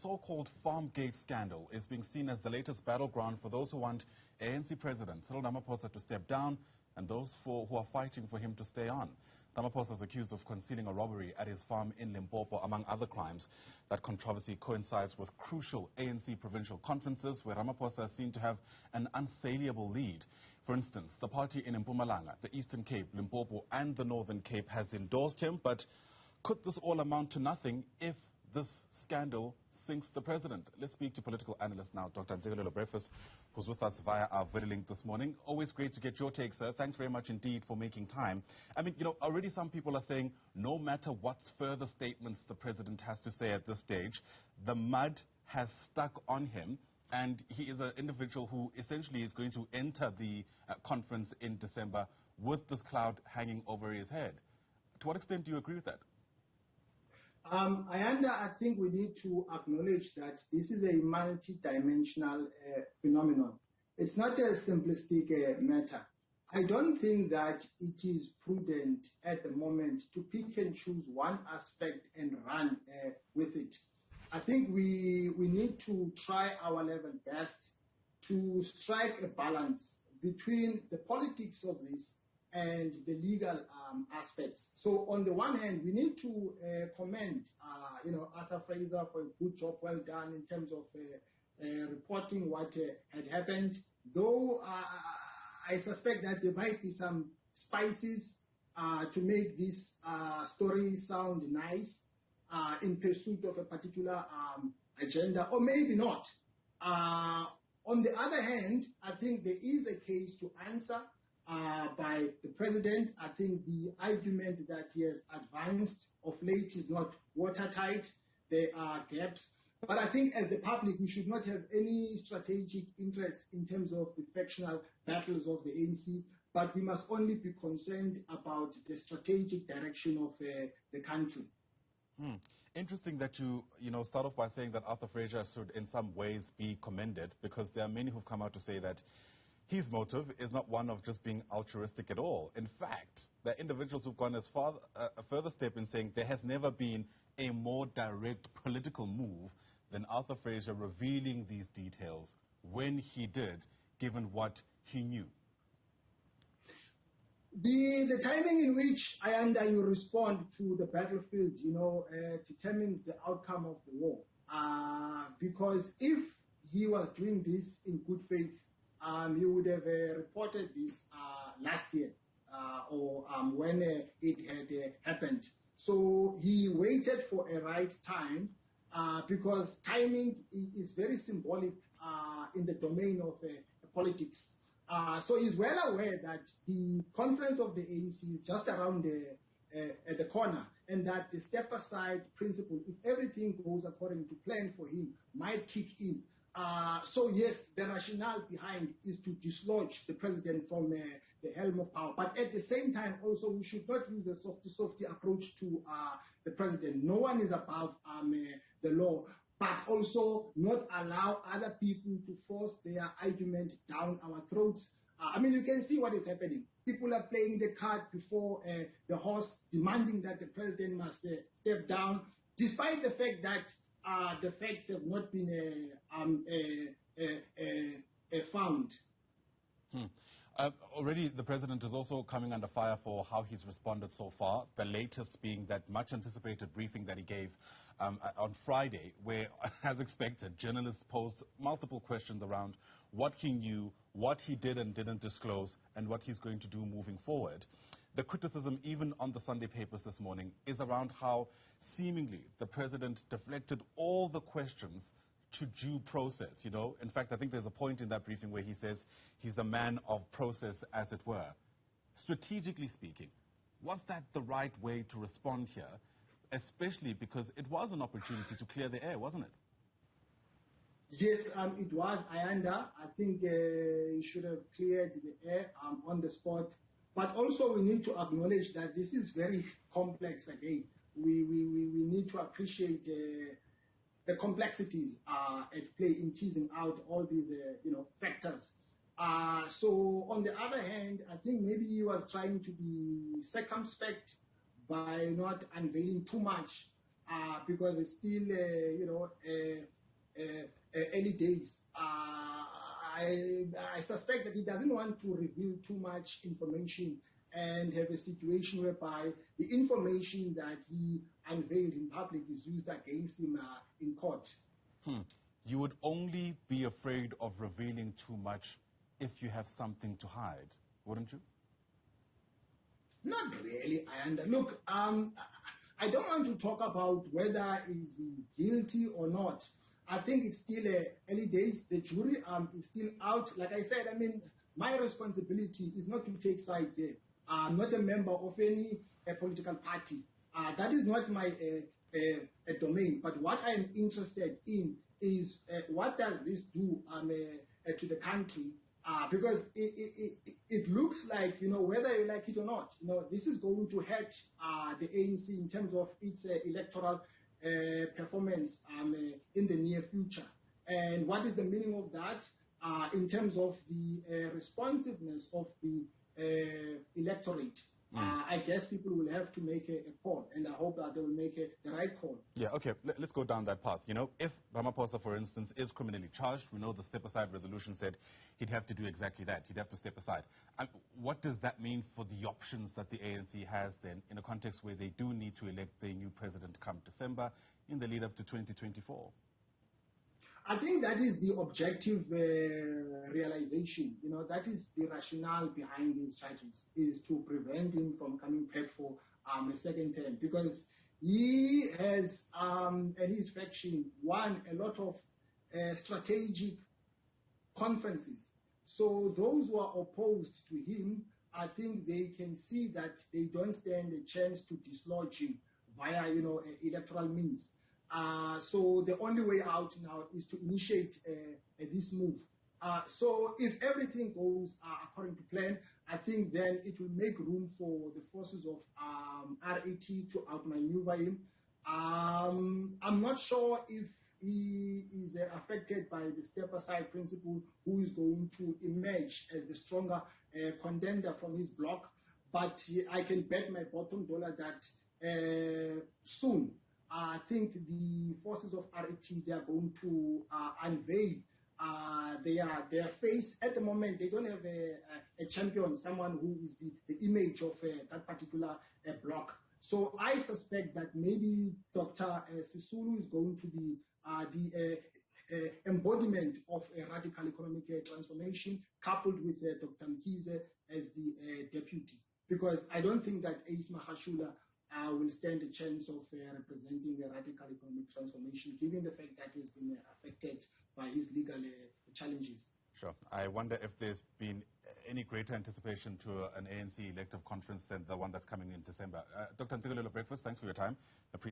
so-called Farmgate scandal is being seen as the latest battleground for those who want ANC President Cyril Ramaphosa to step down and those who are fighting for him to stay on. Ramaphosa is accused of concealing a robbery at his farm in Limpopo, among other crimes. That controversy coincides with crucial ANC provincial conferences where Ramaphosa is seen to have an unassailable lead. For instance, the party in Mpumalanga, the Eastern Cape, Limpopo and the Northern Cape has endorsed him, but could this all amount to nothing if this scandal sinks the president? Let's speak to political analyst now, Dr. Ntsikelelo Breakfast, who's with us via our video link this morning. Always great to get your take, sir. Thanks very much indeed for making time. I mean, already some people are saying no matter what further statements the president has to say at this stage, the mud has stuck on him. And he is an individual who essentially is going to enter the conference in December with this cloud hanging over his head. To what extent do you agree with that? I think we need to acknowledge that this is a multi-dimensional phenomenon. It's not a simplistic matter. I don't think that it is prudent at the moment to pick and choose one aspect and run with it. I think we need to try our level best to strike a balance between the politics of this and the legal aspects. So on the one hand, we need to commend, Arthur Fraser for a good job well done in terms of reporting what had happened. Though I suspect that there might be some spices to make this story sound nice in pursuit of a particular agenda, or maybe not. On the other hand, I think there is a case to answer by the president. I think the argument that he has advanced of late is not watertight. There are gaps. But I think as the public, we should not have any strategic interest in terms of the factional battles of the ANC, but we must only be concerned about the strategic direction of the country. Interesting that you start off by saying that Arthur Fraser should in some ways be commended, because there are many who've come out to say that his motive is not one of just being altruistic at all. In fact, there are individuals who've gone as far a further step in saying there has never been a more direct political move than Arthur Fraser revealing these details when he did, given what he knew. The timing in which you respond to the battlefield, determines the outcome of the war. Because if he was doing this in good faith, he would have reported this last year or when it had happened. So he waited for a right time because timing is very symbolic in the domain of politics. So he's well aware that the conference of the ANC is just around the corner, and that the step-aside principle, if everything goes according to plan for him, might kick in. So yes, the rationale behind is to dislodge the president from the helm of power. But at the same time, also, we should not use a softy approach to the president. No one is above the law, but also not allow other people to force their argument down our throats. You can see what is happening. People are playing the cart before the horse, demanding that the president must step down, despite the fact that the facts have not been found. Already the president is also coming under fire for how he's responded so far, the latest being that much anticipated briefing that he gave on Friday, where, as expected, journalists posed multiple questions around what he knew, what he did and didn't disclose, and what he's going to do moving forward. The criticism, even on the Sunday papers this morning, is around how seemingly the president deflected all the questions to due process, In fact, I think there's a point in that briefing where he says he's a man of process, as it were. Strategically speaking, was that the right way to respond here, especially because it was an opportunity to clear the air, wasn't it? Yes, it was, Ayanda. I think he should have cleared the air on the spot. But also we need to acknowledge that this is very complex again. We need to appreciate the complexities at play in teasing out all these factors. So on the other hand, I think maybe he was trying to be circumspect by not unveiling too much because it's still early days. I suspect that he doesn't want to reveal too much information and have a situation whereby the information that he unveiled in public is used against him in court. You would only be afraid of revealing too much if you have something to hide, wouldn't you? Not really. Look, I don't want to talk about whether he's guilty or not. I think it's still early days. The jury is still out. Like I said, I mean, my responsibility is not to take sides here. I'm not a member of any political party. That is not my domain. But what I'm interested in is what does this do to the country? Because it looks like, whether you like it or not, this is going to hurt the ANC in terms of its electoral performance in the near future. And what is the meaning of that in terms of the responsiveness of the electorate? I guess people will have to make a call, and I hope that they will make the right call. Yeah, okay, let's go down that path. If Ramaphosa, for instance, is criminally charged, we know the step-aside resolution said he'd have to do exactly that. He'd have to step aside. And what does that mean for the options that the ANC has then in a context where they do need to elect their new president come December in the lead-up to 2024? I think that is the objective realization. That is the rationale behind these charges, is to prevent him from coming back for a second term, because he has and his faction won a lot of strategic conferences. So those who are opposed to him, I think they can see that they don't stand a chance to dislodge him via electoral means. So the only way out now is to initiate this move. So if everything goes according to plan, I think then it will make room for the forces of RAT to outmaneuver him. I'm not sure if he is affected by the step-aside principle, who is going to emerge as the stronger contender from his bloc. But I can bet my bottom dollar that soon, I think the forces of RAT, they are going to unveil their face. At the moment, they don't have a champion, someone who is the image of that particular bloc. So I suspect that maybe Dr. Sisulu is going to be the embodiment of a radical economic transformation, coupled with Dr. Mkhize as the deputy. Because I don't think that Ace Mahashula will stand a chance of representing a radical economic transformation, given the fact that he's been affected by his legal challenges. Sure. I wonder if there's been any greater anticipation to an ANC elective conference than the one that's coming in December. Dr. Ntsikelelo Breakfast, thanks for your time.